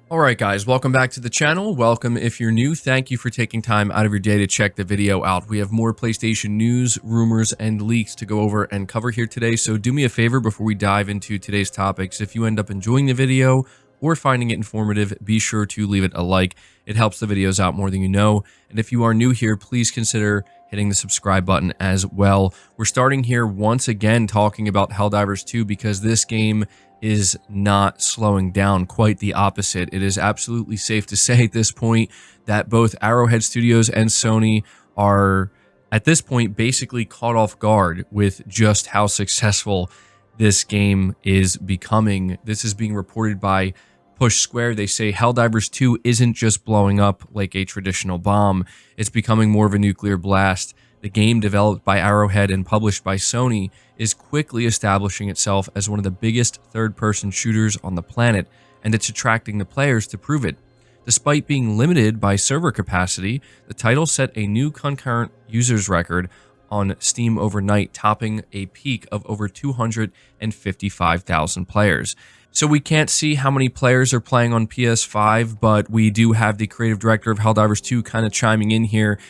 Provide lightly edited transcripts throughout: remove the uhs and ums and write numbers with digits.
Alright guys, welcome back to the channel. Welcome if you're new. Thank you for taking time out of your day to check the video out. We have more PlayStation news, rumors, and leaks to go over and cover here today, so do me a favor before we dive into today's topics. If you end up enjoying the video or finding it informative, be sure to leave it a like. It helps the videos out more than you know. And if you are new here, please consider hitting the subscribe button as well. We're starting here once again talking about Helldivers 2 because this game is not slowing down, quite the opposite. It is absolutely safe to say at this point that both Arrowhead Studios and Sony are at this point basically caught off guard with just how successful this game is becoming. This is being reported by Push Square. They say Helldivers 2 isn't just blowing up like a traditional bomb, it's becoming more of a nuclear blast. The game, developed by Arrowhead and published by Sony, is quickly establishing itself as one of the biggest third-person shooters on the planet, and it's attracting the players to prove it. Despite being limited by server capacity, the title set a new concurrent users record on Steam overnight, topping a peak of over 255,000 players. So we can't see how many players are playing on PS5, but we do have the creative director of Helldivers 2 kind of chiming in here,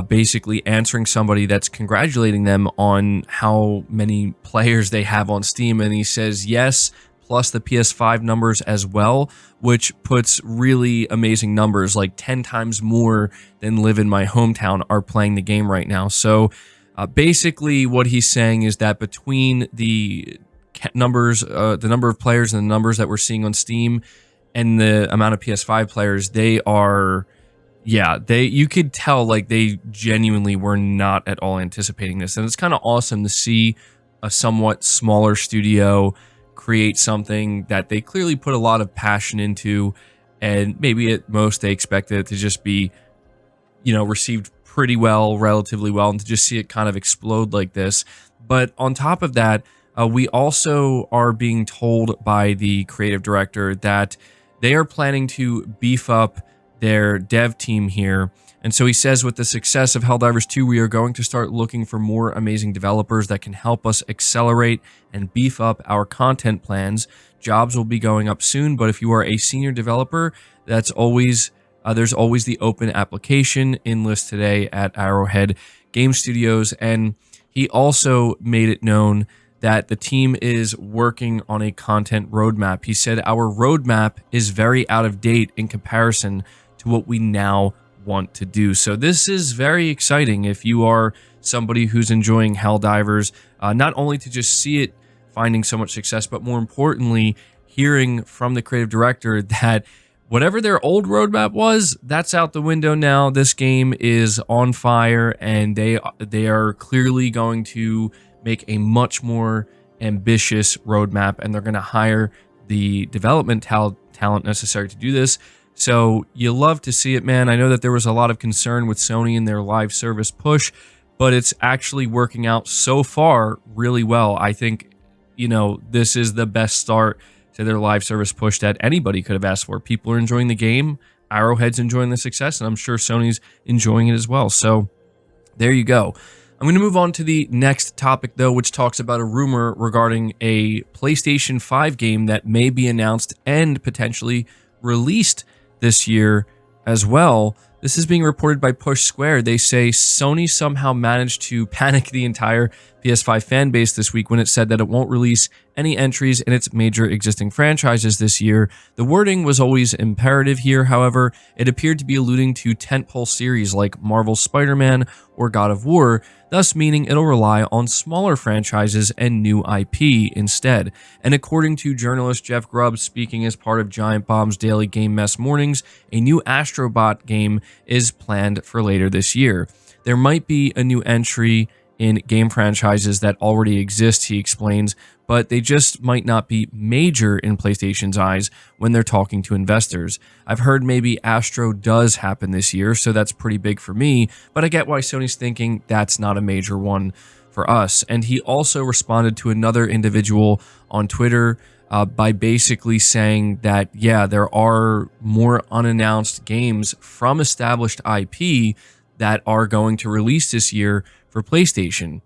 basically answering somebody that's congratulating them on how many players they have on Steam, and he says yes, plus the PS5 numbers as well, which puts really amazing numbers, like 10 times more than live in my hometown are playing the game right now. So basically what he's saying is that between the numbers, the number of players and the numbers that we're seeing on Steam and the amount of PS5 players, they are... yeah, you could tell like they genuinely were not at all anticipating this. And it's kind of awesome to see a somewhat smaller studio create something that they clearly put a lot of passion into, and maybe at most they expected it to just be, you know, received pretty well, relatively well, and to just see it kind of explode like this. But on top of that, we also are being told by the creative director that they are planning to beef up their dev team here. And so he says, with the success of Helldivers 2, we are going to start looking for more amazing developers that can help us accelerate and beef up our content plans. Jobs will be going up soon, but if you are a senior developer, that's always there's always the open application enlist today at Arrowhead Game Studios. And he also made it known that the team is working on a content roadmap. He said, our roadmap is very out of date in comparison to what we now want to do. So this is very exciting if you are somebody who's enjoying Helldivers, not only to just see it finding so much success, but more importantly, hearing from the creative director that whatever their old roadmap was, that's out the window now. This game is on fire, and they are clearly going to make a much more ambitious roadmap, and they're going to hire the development talent necessary to do this. So you love to see it, man. I know that there was a lot of concern with Sony and their live service push, but it's actually working out so far really well. I think, you know, this is the best start to their live service push that anybody could have asked for. People are enjoying the game, Arrowhead's enjoying the success, and I'm sure Sony's enjoying it as well. So there you go. I'm going to move on to the next topic, though, which talks about a rumor regarding a PlayStation 5 game that may be announced and potentially released this year as well. This is being reported by Push Square. They say Sony somehow managed to panic the entire PS5 fan base this week when it said that it won't release any entries in its major existing franchises this year. The wording was always imperative here, however. It appeared to be alluding to tentpole series like Marvel's Spider-Man or God of War, thus meaning it'll rely on smaller franchises and new IP instead. And according to journalist Jeff Grubb, speaking as part of Giant Bomb's Daily Game Mess Mornings, a new Astro Bot game is planned for later this year. There might be a new entry in game franchises that already exist, he explains, but they just might not be major in PlayStation's eyes when they're talking to investors. I've heard maybe Astro does happen this year, so that's pretty big for me, but I get why Sony's thinking that's not a major one for us. And he also responded to another individual on Twitter by basically saying that, yeah, there are more unannounced games from established IP that are going to release this year for PlayStation.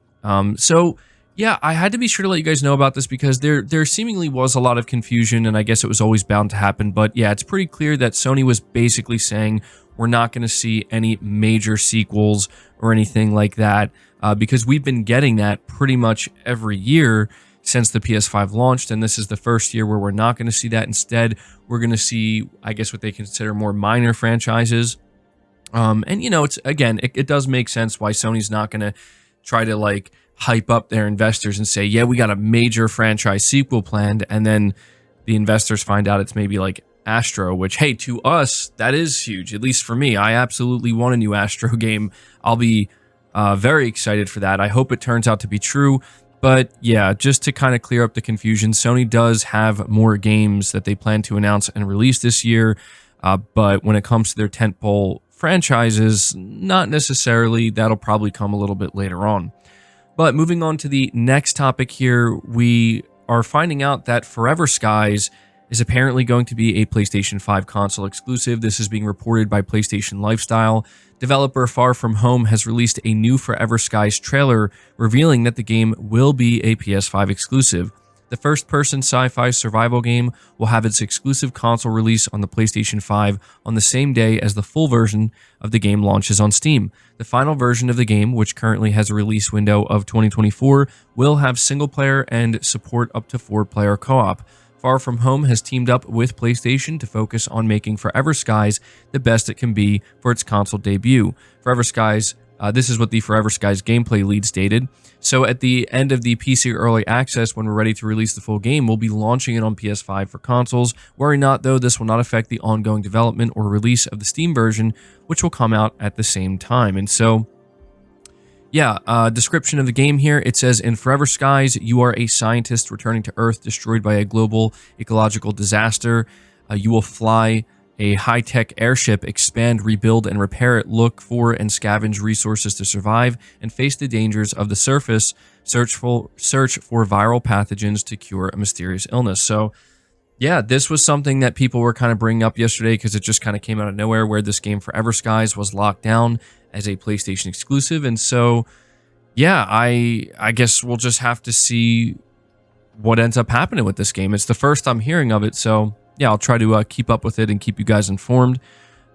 So Yeah, I had to be sure to let you guys know about this because there seemingly was a lot of confusion, and I guess it was always bound to happen. But yeah, it's pretty clear that Sony was basically saying we're not going to see any major sequels or anything like that, because we've been getting that pretty much every year since the PS5 launched, and this is the first year where we're not going to see that. Instead, we're going to see, I guess, what they consider more minor franchises. And you know, it's again, it does make sense why Sony's not going to try to like hype up their investors and say, yeah, we got a major franchise sequel planned, and then the investors find out it's maybe like Astro, which, hey, to us, that is huge. At least for me, I absolutely want a new Astro game. I'll be very excited for that. I hope it turns out to be true. But yeah, just to kind of clear up the confusion, Sony does have more games that they plan to announce and release this year. But when it comes to their tentpole franchises, not necessarily. That'll probably come a little bit later on. But moving on to the next topic here, we are finding out that Forever Skies is apparently going to be a PlayStation 5 console exclusive. This is being reported by PlayStation Lifestyle. Developer Far From Home has released a new Forever Skies trailer, revealing that the game will be a PS5 exclusive. The first-person sci-fi survival game will have its exclusive console release on the PlayStation 5 on the same day as the full version of the game launches on Steam. The final version of the game, which currently has a release window of 2024, will have single-player and support up to 4-player co-op. Far From Home has teamed up with PlayStation to focus on making Forever Skies the best it can be for its console debut. Forever Skies, this is what the Forever Skies gameplay lead stated. So at the end of the PC Early Access, when we're ready to release the full game, we'll be launching it on PS5 for consoles. Worry not, though, this will not affect the ongoing development or release of the Steam version, which will come out at the same time. And so, yeah, description of the game here. It says, in Forever Skies, you are a scientist returning to Earth destroyed by a global ecological disaster. You will fly a high-tech airship, expand, rebuild, and repair it, look for and scavenge resources to survive, and face the dangers of the surface, search for viral pathogens to cure a mysterious illness. So, yeah, this was something that people were kind of bringing up yesterday because it just kind of came out of nowhere, where this game Forever Skies was locked down as a PlayStation exclusive. And so, yeah, I guess we'll just have to see what ends up happening with this game. It's the first I'm hearing of it, so yeah, I'll try to keep up with it and keep you guys informed.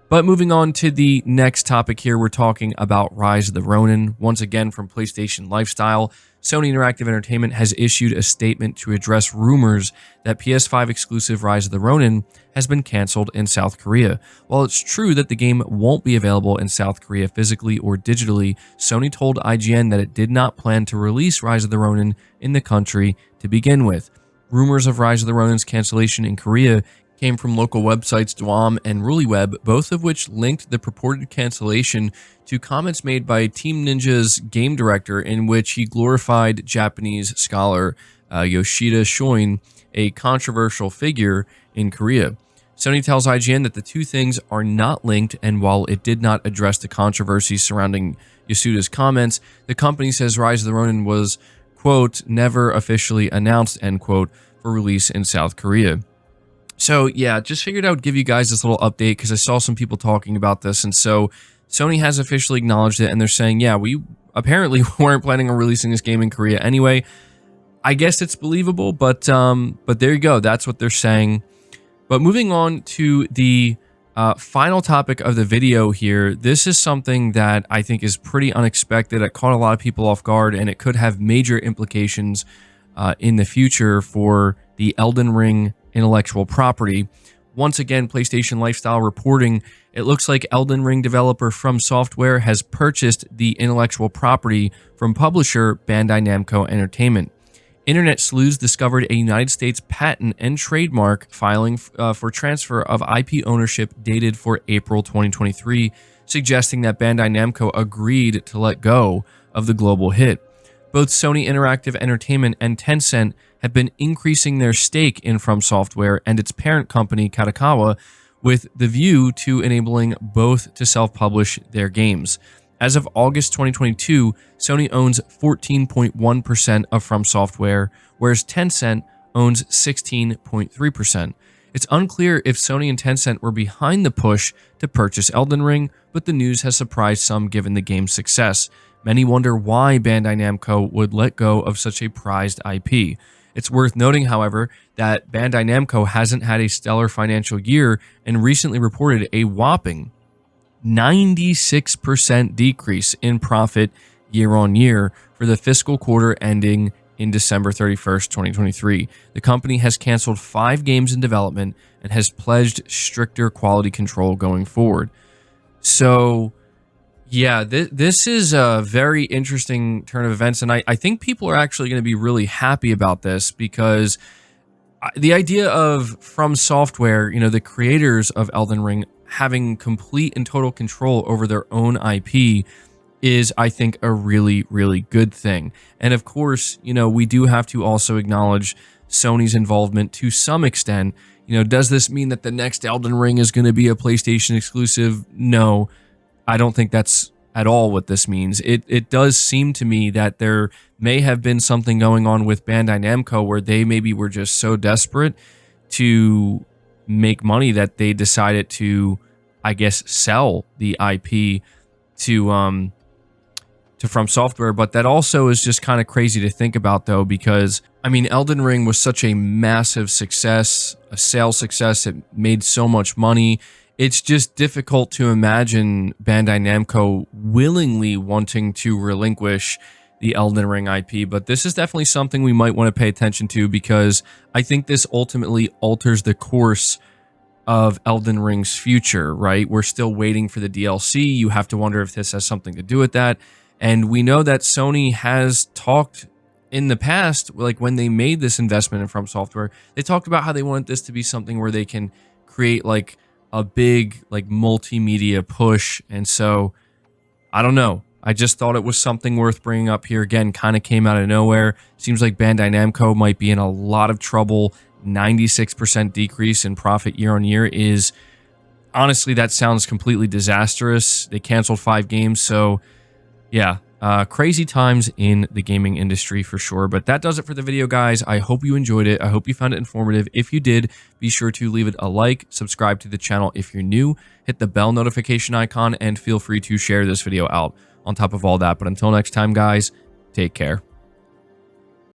But moving on to the next topic here, we're talking about Rise of the Ronin. Once again, from PlayStation Lifestyle, Sony Interactive Entertainment has issued a statement to address rumors that PS5 exclusive Rise of the Ronin has been canceled in South Korea. While it's true that the game won't be available in South Korea physically or digitally, Sony told IGN that it did not plan to release Rise of the Ronin in the country to begin with. Rumors of Rise of the Ronin's cancellation in Korea came from local websites Dwam and RuliWeb, both of which linked the purported cancellation to comments made by Team Ninja's game director, in which he glorified Japanese scholar Yoshida Shoin, a controversial figure in Korea. Sony tells IGN that the two things are not linked, and while it did not address the controversy surrounding Yasuda's comments, the company says Rise of the Ronin was, quote, never officially announced, end quote, for release in South Korea. So yeah, just figured I would give you guys this little update because I saw some people talking about this, and so Sony has officially acknowledged it, and they're saying, yeah, we apparently weren't planning on releasing this game in Korea anyway. I guess it's believable, but there you go. That's what they're saying. But moving on to the final topic of the video here, this is something that I think is pretty unexpected. It caught a lot of people off guard, and it could have major implications in the future for the Elden Ring intellectual property. Once again, PlayStation Lifestyle reporting, it looks like Elden Ring developer Fromsoftware has purchased the intellectual property from publisher Bandai Namco Entertainment. Internet sleuths discovered a United States patent and trademark filing for transfer of IP ownership dated for April 2023, suggesting that Bandai Namco agreed to let go of the global hit. Both Sony Interactive Entertainment and Tencent have been increasing their stake in Fromsoftware and its parent company, Kadokawa, with the view to enabling both to self-publish their games. As of August 2022, Sony owns 14.1% of Fromsoftware, whereas Tencent owns 16.3%. It's unclear if Sony and Tencent were behind the push to purchase Elden Ring, but the news has surprised some given the game's success. Many wonder why Bandai Namco would let go of such a prized IP. It's worth noting, however, that Bandai Namco hasn't had a stellar financial year and recently reported a whopping 96% decrease in profit year on year for the fiscal quarter ending in December 31st, 2023. The company has canceled 5 games in development and has pledged stricter quality control going forward. So, yeah, this is a very interesting turn of events, and I think people are actually going to be really happy about this, because the idea of Fromsoftware, the creators of Elden Ring, having complete and total control over their own IP is, I think, a really, really good thing. And of course, we do have to also acknowledge Sony's involvement to some extent. Does this mean that the next Elden Ring is going to be a PlayStation exclusive? No, I don't think that's at all what this means. It does seem to me that there may have been something going on with Bandai Namco where they maybe were just so desperate to make money that they decided to, I guess, sell the IP to Fromsoftware. But that also is just kind of crazy to think about, though, because I mean, Elden Ring was such a massive success, a sales success. It made so much money. It's just difficult to imagine Bandai Namco willingly wanting to relinquish the Elden Ring IP, but this is definitely something we might want to pay attention to, because I think this ultimately alters the course of Elden Ring's future, right? We're still waiting for the DLC. You have to wonder if this has something to do with that. And we know that Sony has talked in the past, like when they made this investment in Fromsoftware, they talked about how they wanted this to be something where they can create like a big like multimedia push. And so I don't know. I just thought it was something worth bringing up here. Again, kind of came out of nowhere. Seems like Bandai Namco might be in a lot of trouble. 96% decrease in profit year on year is, honestly, that sounds completely disastrous. They canceled 5 games. So yeah, crazy times in the gaming industry for sure. But that does it for the video, guys. I hope you enjoyed it. I hope you found it informative. If you did, be sure to leave it a like, subscribe to the channel if you're new, hit the bell notification icon, and feel free to share this video out on top of all that. But until next time, guys, take care.